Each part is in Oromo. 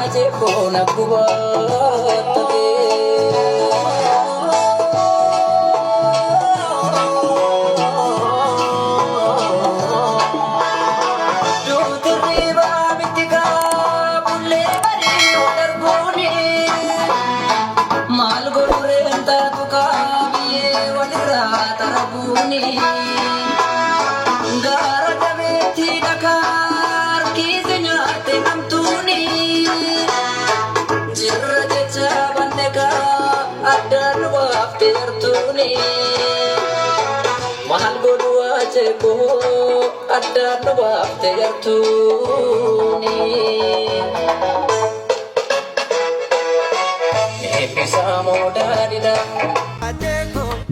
Aje kona kubatate Dutriba mitika bulle bari odargoni Mal gorenta tuka biye walira tarabuni Gara gabethi dakar kiznya te namtuni Jirra jecha bandega adan wafte artuni Mahal godua jeko adan wafte artuni Episa modalida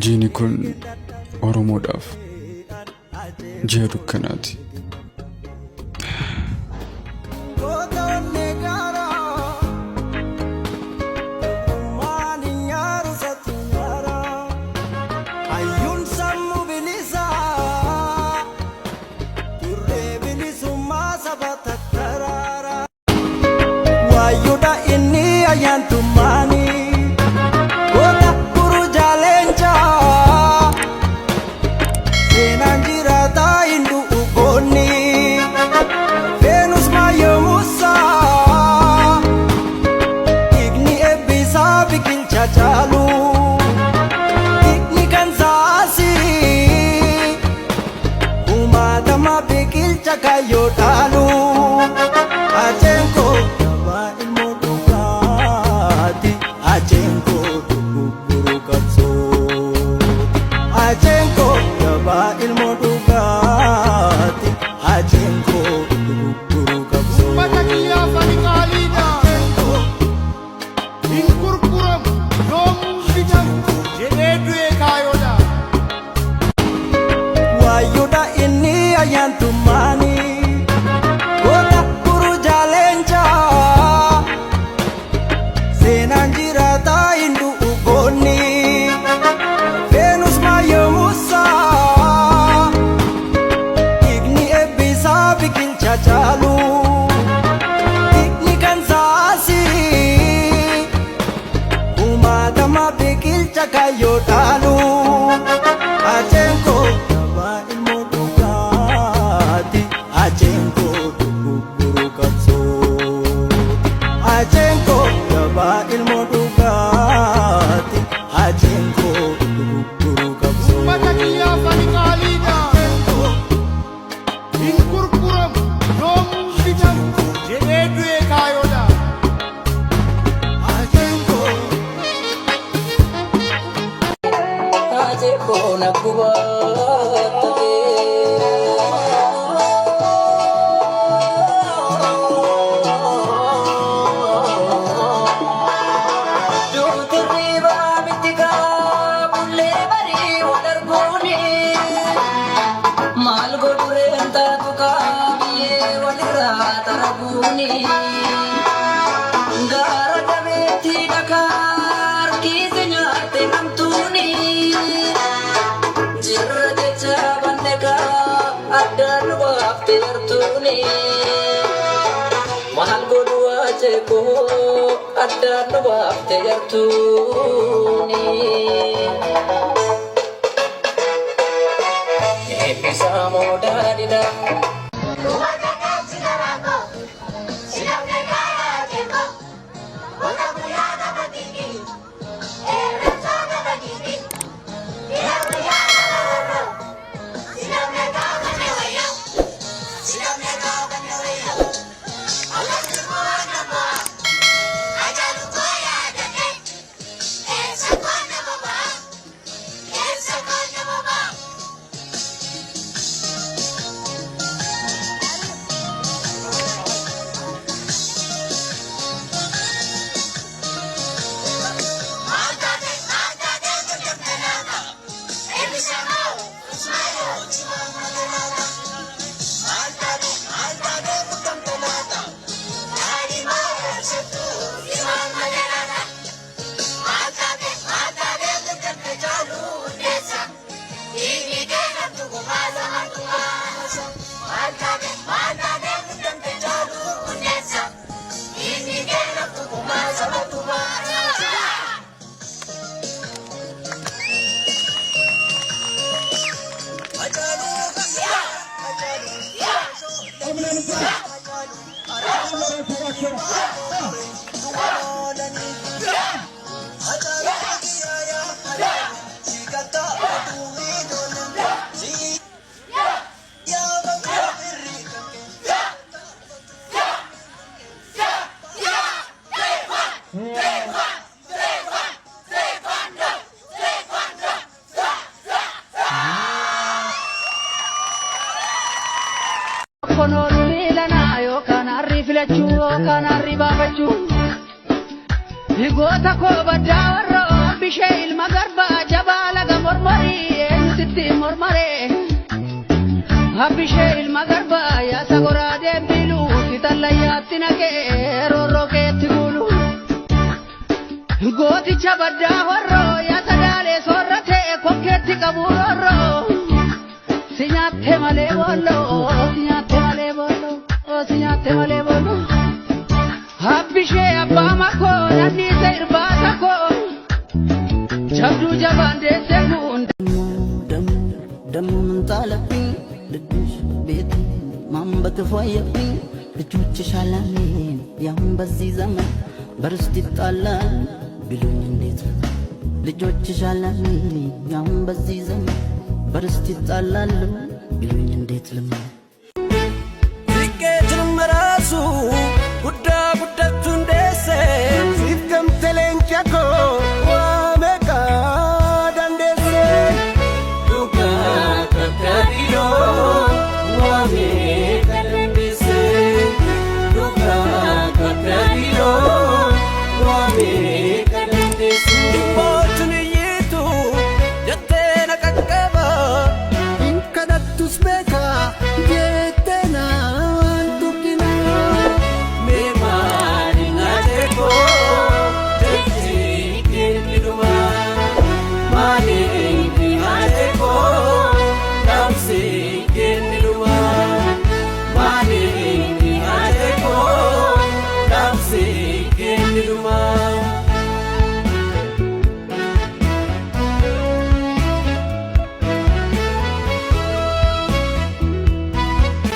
Jini kun Oromoodhaaf ji'a dukkanaati. Wayuda ini ayan tumani Kota buru jalenca Senanjira ta indu ugoni Venus mayo musa Igni ebisa bikin cacalu Igni kan sasi Umadama bikil cakayo talu Ajenko Ajenko guru kapso Ajenko yaba ilmu dugati Ajenko guru kapso Patakia fanikalida Inkurkuram Dom bidam Jenedwe kayoda Wayuda ini ayan tumani Kota buru jalenca Senanjira ta indu ugoni Venus mayo musa Igni ebisa bikin cacalu Igni kan sasi Umadama bikil cakayo talu Ajenko yaba ilmu dugati Ajenko guru kapso Ajenko yaba ilmu dugati Ajenko guru kapso Patakia fanikalida Inkurkuram Dom bidam Jenedwe kayoda Ajenko Aje kona kubatate Dutriba mitika bulle bari odargoni Mal godurenta tuka biye walira tarabuni Gara gabethi dakar kiznya te namtuni Jirra jecha bandega adan wafte artuni Mahal godua jeko adan wafte artuni Episa modalida Higota ko badawro bishayil magarba jabala ga mormari sitti mormare abishayil magarba ya sagora de bilu titallayatina ke roro ke tigulu goti chabadawro ya sadale sorate koketi kaburo sinyate male bollo sinyate male bollo Abishe abama ko nani seirbata ko jabdu jabande sekund ደም ምንጣለብኝ ልጅሽ ቤት ማን በክፋየብኝ ልጆችሽ አላሜን ያሁን በዚህ ዘመን በርስት ይጣላል ቢሉኝ እንዴት ልጆችሽ አላሜን ያሁን በዚህ ዘመን በርስት ይጣላል ቢሉኝ እንዴት ልመን ፍቅር መራሱ ጉዳ ጉዳቱን ደሰ ሲፍከም ተለንቻኮ ዋመቃ ዳንደሰ ዱካ ከከቢሎ ዋሜ ከደንደሰ ዱካ ከከቢሎ ዋሜ ከደንደሰ ዲቦቹን ይቱ ጀተነ ቀቀባ ኢንከነቱስ ቤካ ጀተና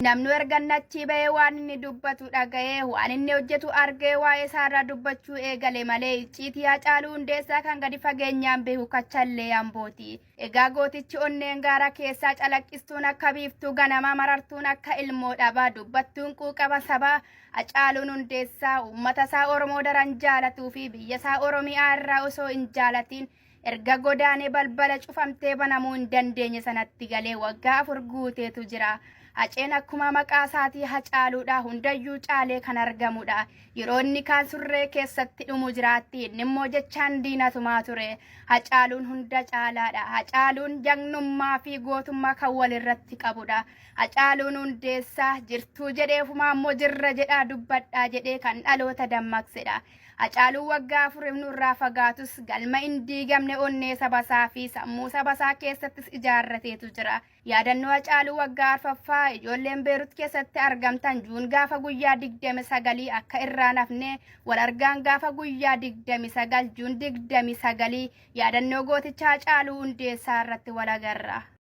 namnu ergannachi bae waan inni dubbatu dhagaye waan inni hojjetu argee waa'ee isaarraa dubbachuu eegale malee icciitii Haacaaluu Hundeessaa kan gadi fageenyaan beeku kachallee Ambooti. Egaa gootichi onneen gaara keessaa calaqqistuun akka biiftuu ganamaa marartuun akka ilmoo dhabaa dubbattuun quuqama sabaa Haacaaluun Hundeessaa uummata isaa Oromoo daran jaalatuu fi biyya isaa Oromiyaa irraa osoo hin jaalatiin erga godaanee balbala cufamtee banamuu hin dandeenye sanatti galee waggaa 4 guuteetu jira. Haceen akkuma maqaa isaatii Haacaaluudha hundayyuu caalee kan argamudha. Yeroo inni kaan surree keessatti dhumu jiraatti inni immoo jechaan diinatumaa ture. Haacaaluun hunda caalaadha. Haacaaluun jagnummaa fi gootummaa kan walirratti qabudha. Haacaaluun Hundeessaa jirtuu jedhee fumaa immoo jirra jedhaa dubbadhaa jedhee kan dhaloota dammaqsedha. Haacaaluun waggaa 4 nurraa fagaatus galma hin diigamne onnee sabasaa fi sammuu sabasaa keessattis ijaarrateetu jira. Yaadannoo Haacaaluu waggaa 4ffaa ijoolleen Beerut keessatti argamtan juun gaafa guyyaa 29 akka irraan hafne wal argaan gaafa guyyaa 29 juun 29 yaadannoo gooticha Haacaaluu Hundeessaa irratti wal agarra.